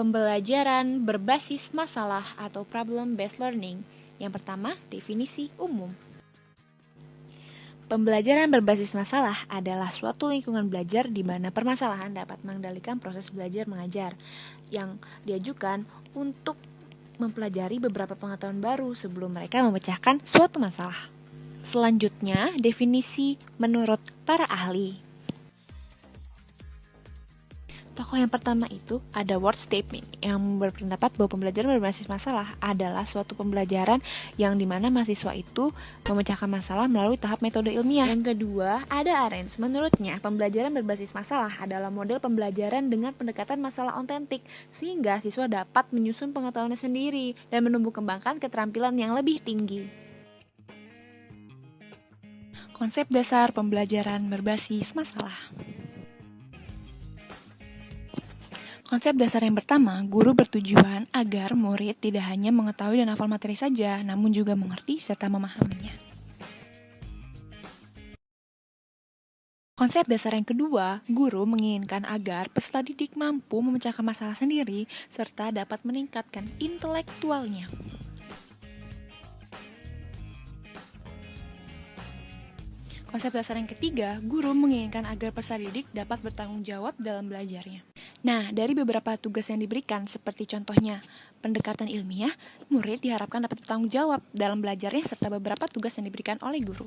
Pembelajaran berbasis masalah atau problem-based learning. Yang pertama, definisi umum. Pembelajaran berbasis masalah adalah suatu lingkungan belajar di mana permasalahan dapat mengendalikan proses belajar mengajar yang diajukan untuk mempelajari beberapa pengetahuan baru sebelum mereka memecahkan suatu masalah. Selanjutnya, definisi menurut para ahli. Tokoh yang pertama itu ada Ward Statement yang berpendapat bahwa pembelajaran berbasis masalah adalah suatu pembelajaran yang dimana mahasiswa itu memecahkan masalah melalui tahap metode ilmiah. Yang kedua ada Arens. Menurutnya pembelajaran berbasis masalah adalah model pembelajaran dengan pendekatan masalah otentik sehingga siswa dapat menyusun pengetahuannya sendiri dan menumbuh kembangkan keterampilan yang lebih tinggi. Konsep dasar pembelajaran berbasis masalah. Konsep dasar yang pertama, guru bertujuan agar murid tidak hanya mengetahui dan hafal materi saja, namun juga mengerti serta memahaminya. Konsep dasar yang kedua, guru menginginkan agar peserta didik mampu memecahkan masalah sendiri serta dapat meningkatkan intelektualnya. Konsep dasar yang ketiga, guru menginginkan agar peserta didik dapat bertanggung jawab dalam belajarnya. Nah, dari beberapa tugas yang diberikan, seperti contohnya pendekatan ilmiah, murid diharapkan dapat bertanggung jawab dalam belajarnya serta beberapa tugas yang diberikan oleh guru.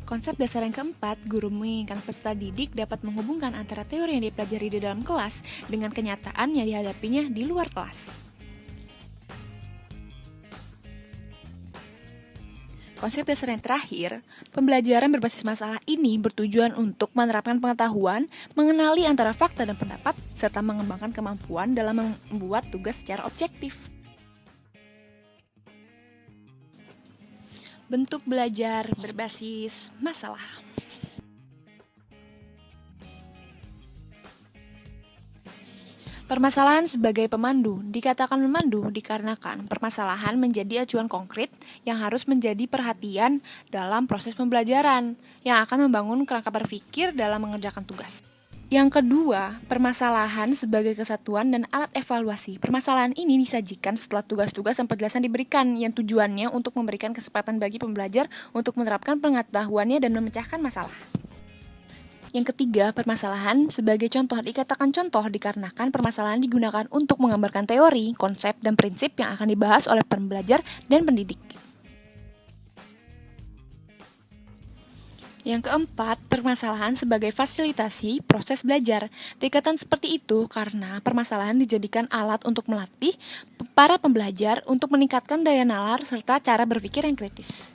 Konsep dasar yang keempat, guru menginginkan peserta didik dapat menghubungkan antara teori yang dipelajari di dalam kelas dengan kenyataan yang dihadapinya di luar kelas. Konsep dasar yang terakhir, pembelajaran berbasis masalah ini bertujuan untuk menerapkan pengetahuan, mengenali antara fakta dan pendapat, serta mengembangkan kemampuan dalam membuat tugas secara objektif. Bentuk belajar berbasis masalah. Permasalahan sebagai pemandu. Dikatakan memandu dikarenakan permasalahan menjadi acuan konkret yang harus menjadi perhatian dalam proses pembelajaran, yang akan membangun kerangka berpikir dalam mengerjakan tugas. Yang kedua, permasalahan sebagai kesatuan dan alat evaluasi. Permasalahan ini disajikan setelah tugas-tugas dan penjelasan diberikan, yang tujuannya untuk memberikan kesempatan bagi pembelajar untuk menerapkan pengetahuannya dan memecahkan masalah. Yang ketiga, permasalahan sebagai contoh. Dikatakan contoh dikarenakan permasalahan digunakan untuk menggambarkan teori, konsep, dan prinsip yang akan dibahas oleh pembelajar dan pendidik. Yang keempat, permasalahan sebagai fasilitasi proses belajar. Dikatakan seperti itu karena permasalahan dijadikan alat untuk melatih para pembelajar untuk meningkatkan daya nalar serta cara berpikir yang kritis.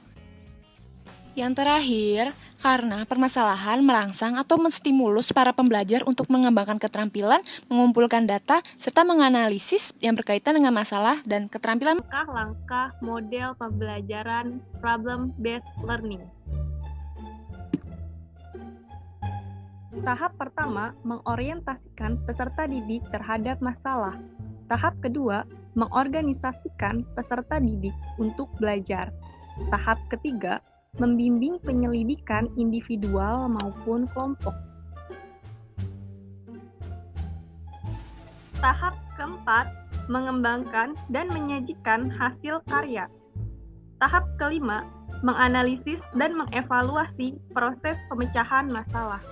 Yang terakhir, karena permasalahan merangsang atau menstimulus para pembelajar untuk mengembangkan keterampilan, mengumpulkan data, serta menganalisis yang berkaitan dengan masalah dan keterampilan. Langkah-langkah model pembelajaran problem-based learning. Tahap pertama, mengorientasikan peserta didik terhadap masalah. Tahap kedua, mengorganisasikan peserta didik untuk belajar. Tahap ketiga, membimbing penyelidikan individual maupun kelompok. Tahap keempat, mengembangkan dan menyajikan hasil karya. Tahap kelima, menganalisis dan mengevaluasi proses pemecahan masalah.